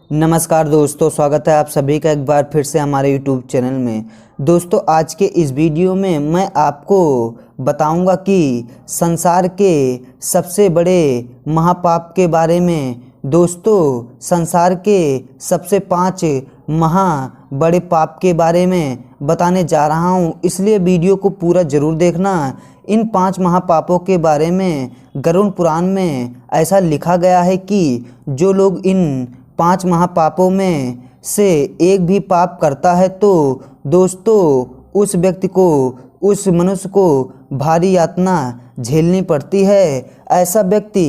नमस्कार दोस्तों, स्वागत है आप सभी का एक बार फिर से हमारे यूट्यूब चैनल में। दोस्तों, आज के इस वीडियो में मैं आपको बताऊंगा कि संसार के सबसे बड़े महापाप के बारे में। दोस्तों, संसार के सबसे 5 महा बड़े पाप के बारे में बताने जा रहा हूं, इसलिए वीडियो को पूरा ज़रूर देखना। इन 5 महापापों के बारे में गरुड़ पुराण में ऐसा लिखा गया है कि जो लोग इन 5 महापापों में से एक भी पाप करता है तो दोस्तों उस व्यक्ति को, उस मनुष्य को भारी यातना झेलनी पड़ती है। ऐसा व्यक्ति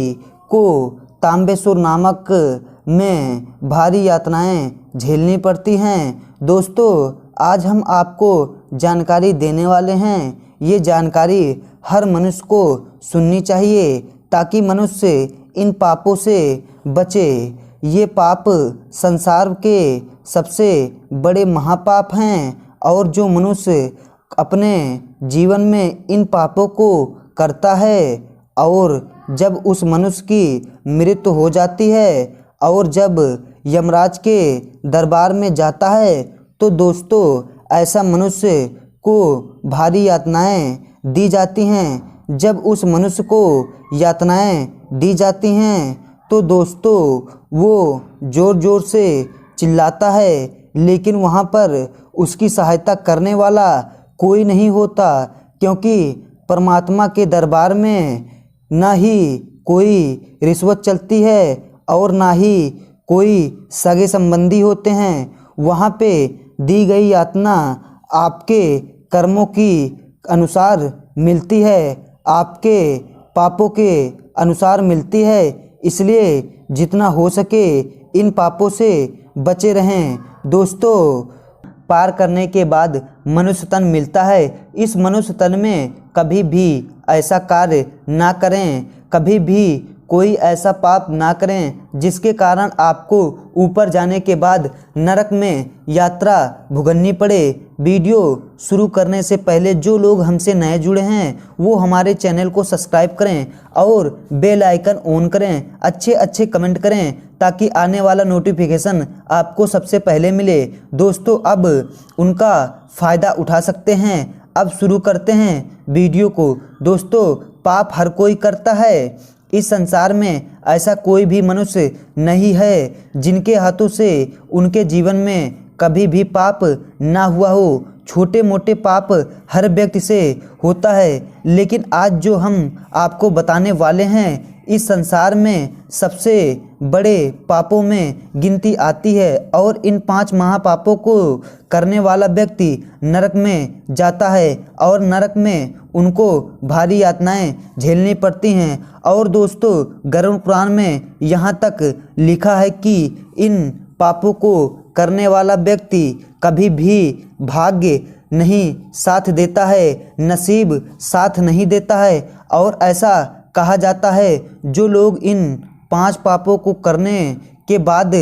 को ताम्बेश्वर नामक में भारी यातनाएं झेलनी पड़ती हैं। दोस्तों, आज हम आपको जानकारी देने वाले हैं। ये जानकारी हर मनुष्य को सुननी चाहिए ताकि मनुष्य इन पापों से बचे। ये पाप संसार के सबसे बड़े महापाप हैं और जो मनुष्य अपने जीवन में इन पापों को करता है और जब उस मनुष्य की मृत्यु हो जाती है और जब यमराज के दरबार में जाता है तो दोस्तों ऐसा मनुष्य को भारी यातनाएं दी जाती हैं। जब उस मनुष्य को यातनाएं दी जाती हैं तो दोस्तों वो ज़ोर ज़ोर से चिल्लाता है, लेकिन वहाँ पर उसकी सहायता करने वाला कोई नहीं होता, क्योंकि परमात्मा के दरबार में ना ही कोई रिश्वत चलती है और ना ही कोई सगे संबंधी होते हैं। वहाँ पे दी गई यातना आपके कर्मों की अनुसार मिलती है, आपके पापों के अनुसार मिलती है। इसलिए जितना हो सके इन पापों से बचे रहें। दोस्तों, पार करने के बाद मनुष्य तन मिलता है। इस मनुष्य तन में कभी भी ऐसा कार्य ना करें, कभी भी कोई ऐसा पाप ना करें जिसके कारण आपको ऊपर जाने के बाद नरक में यात्रा भुगतनी पड़े। वीडियो शुरू करने से पहले जो लोग हमसे नए जुड़े हैं वो हमारे चैनल को सब्सक्राइब करें और बेल आइकन ऑन करें, अच्छे कमेंट करें ताकि आने वाला नोटिफिकेशन आपको सबसे पहले मिले। दोस्तों, अब उनका फ़ायदा उठा सकते हैं। अब शुरू करते हैं वीडियो को। दोस्तों, पाप हर कोई करता है। इस संसार में ऐसा कोई भी मनुष्य नहीं है जिनके हाथों से उनके जीवन में कभी भी पाप ना हुआ हो। छोटे मोटे पाप हर व्यक्ति से होता है, लेकिन आज जो हम आपको बताने वाले हैं इस संसार में सबसे बड़े पापों में गिनती आती है और इन 5 महापापों को करने वाला व्यक्ति नरक में जाता है और नरक में उनको भारी यातनाएं झेलनी पड़ती हैं। और दोस्तों, गरुड़ पुराण में यहाँ तक लिखा है कि इन पापों को करने वाला व्यक्ति कभी भी भाग्य नहीं साथ देता है, नसीब साथ नहीं देता है। और ऐसा कहा जाता है जो लोग इन 5 पापों को करने के बाद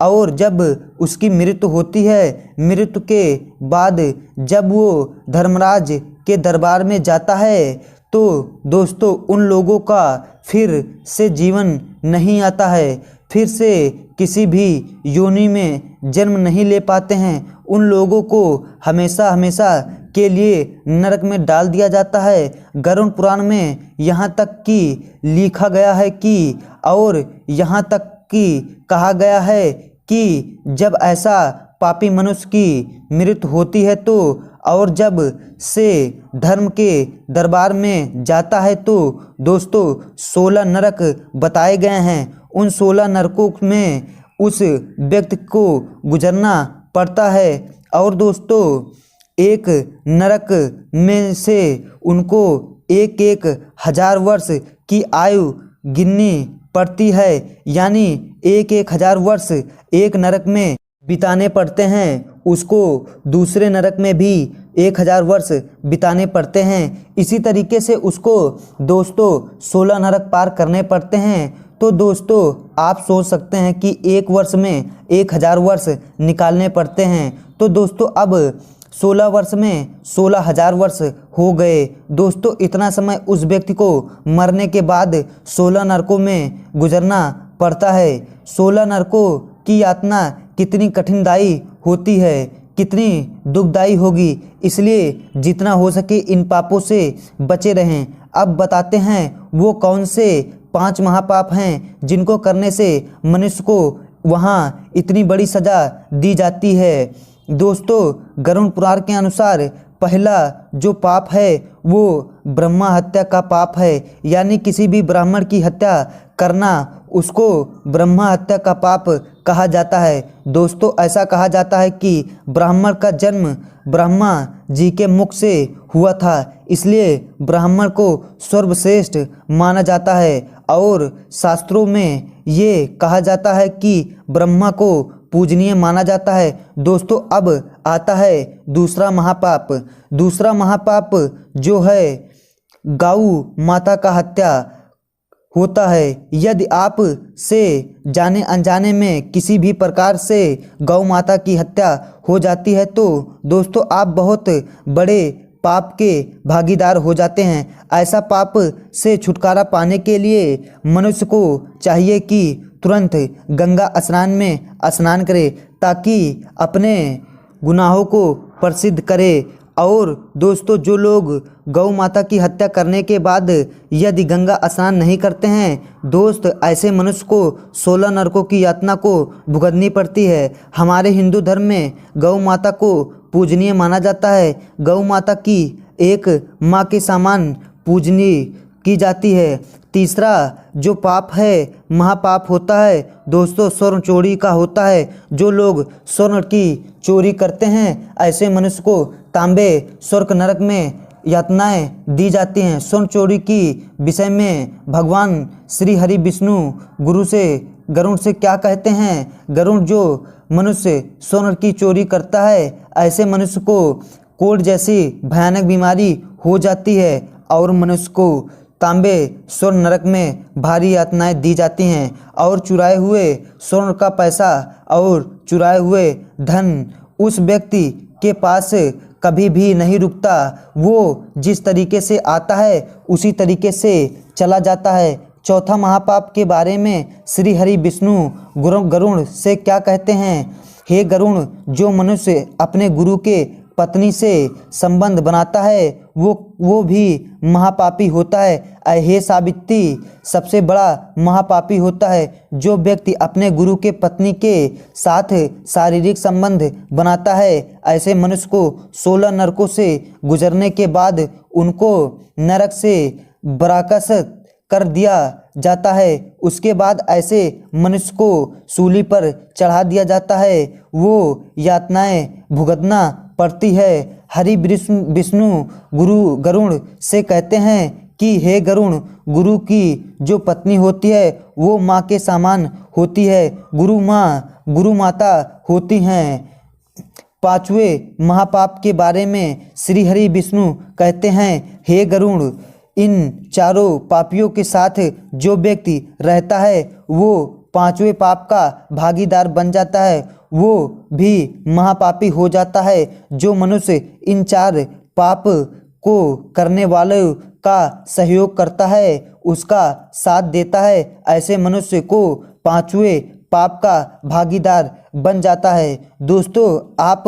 और जब उसकी मृत्यु होती है, मृत्यु के बाद जब वो धर्मराज के दरबार में जाता है तो दोस्तों उन लोगों का फिर से जीवन नहीं आता है, फिर से किसी भी योनि में जन्म नहीं ले पाते हैं। उन लोगों को हमेशा के लिए नरक में डाल दिया जाता है। गरुड़ पुराण में यहाँ तक कि लिखा गया है कि और यहाँ तक कि कहा गया है कि जब ऐसा पापी मनुष्य की मृत्यु होती है तो और जब से धर्म के दरबार में जाता है तो दोस्तों 16 नरक बताए गए हैं। उन 16 नरकों में उस व्यक्ति को गुजरना पड़ता है और दोस्तों एक नरक में से उनको एक 1000 वर्ष की आयु गिननी पड़ती है, यानी एक 1000 वर्ष एक नरक में बिताने पड़ते हैं। उसको दूसरे नरक में भी 1000 वर्ष बिताने पड़ते हैं। इसी तरीके से उसको दोस्तों 16 नरक पार करने पड़ते हैं। तो दोस्तों आप सोच सकते हैं कि एक वर्ष में 1000 वर्ष निकालने पड़ते हैं। तो दोस्तों अब 16 वर्ष में 16,000 वर्ष हो गए। दोस्तों इतना समय उस व्यक्ति को मरने के बाद 16 नरकों में गुजरना पड़ता है। 16 नरकों की यातना कितनी कठिनदायी होती है, कितनी दुखदायी होगी। इसलिए जितना हो सके इन पापों से बचे रहें। अब बताते हैं वो कौन से 5 महापाप हैं जिनको करने से मनुष्य को वहाँ इतनी बड़ी सज़ा दी जाती है। दोस्तों, गरुड़ पुराण के अनुसार पहला जो पाप है वो ब्रह्मा हत्या का पाप है, यानी किसी भी ब्राह्मण की हत्या करना उसको ब्रह्मा हत्या का पाप कहा जाता है। दोस्तों, ऐसा कहा जाता है कि ब्राह्मण का जन्म ब्रह्मा जी के मुख से हुआ था, इसलिए ब्राह्मण को सर्वश्रेष्ठ माना जाता है। और शास्त्रों में ये कहा जाता है कि ब्रह्मा को पूजनीय माना जाता है। दोस्तों, अब आता है दूसरा महापाप। दूसरा महापाप जो है गौ माता का हत्या होता है। यदि आप से जाने अनजाने में किसी भी प्रकार से गौ माता की हत्या हो जाती है तो दोस्तों आप बहुत बड़े पाप के भागीदार हो जाते हैं। ऐसा पाप से छुटकारा पाने के लिए मनुष्य को चाहिए कि तुरंत गंगा स्नान में स्नान करे, ताकि अपने गुनाहों को प्रसिद्ध करे। और दोस्तों, जो लोग गौ माता की हत्या करने के बाद यदि गंगा स्नान नहीं करते हैं दोस्त, ऐसे मनुष्य को 16 नरकों की यातना को भुगतनी पड़ती है। हमारे हिंदू धर्म में गौ माता को पूजनीय माना जाता है। गौ माता की एक माँ के समान पूजनीय की जाती है। तीसरा जो पाप है महापाप होता है दोस्तों स्वर्ण चोरी का होता है। जो लोग स्वर्ण की चोरी करते हैं ऐसे मनुष्य को तांबे स्वर्ग नरक में यातनाएं दी जाती हैं। स्वर्ण चोरी की विषय में भगवान श्री हरि विष्णु गरुड़ से क्या कहते हैं? गरुड़ जो मनुष्य स्वर्ण की चोरी करता है ऐसे मनुष्य को कोढ़ जैसी भयानक बीमारी हो जाती है और मनुष्य को तांबे स्वर्ण नरक में भारी यातनाएं दी जाती हैं। और चुराए हुए स्वर्ण का पैसा और चुराए हुए धन उस व्यक्ति के पास कभी भी नहीं रुकता। वो जिस तरीके से आता है उसी तरीके से चला जाता है। चौथा महापाप के बारे में श्री हरि विष्णु गरुड़ से क्या कहते हैं? हे गरुड़, जो मनुष्य अपने गुरु के पत्नी से संबंध बनाता है वो भी महापापी होता है। हे सावित्री, सबसे बड़ा महापापी होता है जो व्यक्ति अपने गुरु के पत्नी के साथ शारीरिक संबंध बनाता है। ऐसे मनुष्य को 16 नरकों से गुजरने के बाद उनको नरक से बराकस कर दिया जाता है। उसके बाद ऐसे मनुष्य को सूली पर चढ़ा दिया जाता है। वो यातनाएं भुगतना पड़ती है। हरि विष्णु गरुड़ से कहते हैं कि हे गरुड़, गुरु की जो पत्नी होती है वो माँ के समान होती है। गुरु माता होती हैं। 5वें महापाप के बारे में श्री हरि विष्णु कहते हैं, हे गरुड़, इन चारों पापियों के साथ जो व्यक्ति रहता है वो 5वें पाप का भागीदार बन जाता है, वो भी महापापी हो जाता है। जो मनुष्य इन 4 पाप को करने वालों का सहयोग करता है, उसका साथ देता है, ऐसे मनुष्य को 5वें पाप का भागीदार बन जाता है। दोस्तों, आप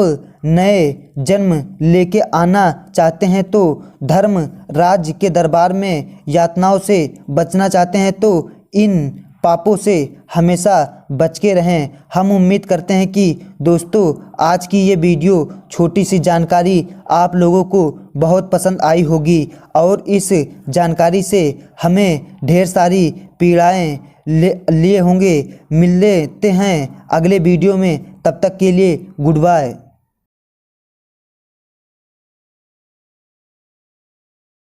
नए जन्म लेके आना चाहते हैं तो धर्म राज्य के दरबार में यातनाओं से बचना चाहते हैं तो इन पापों से हमेशा बच के रहें। हम उम्मीद करते हैं कि दोस्तों आज की ये वीडियो छोटी सी जानकारी आप लोगों को बहुत पसंद आई होगी और इस जानकारी से हमें ढेर सारी पीड़ाएं लिए होंगे। मिल लेते हैं अगले वीडियो में, तब तक के लिए गुड बाय।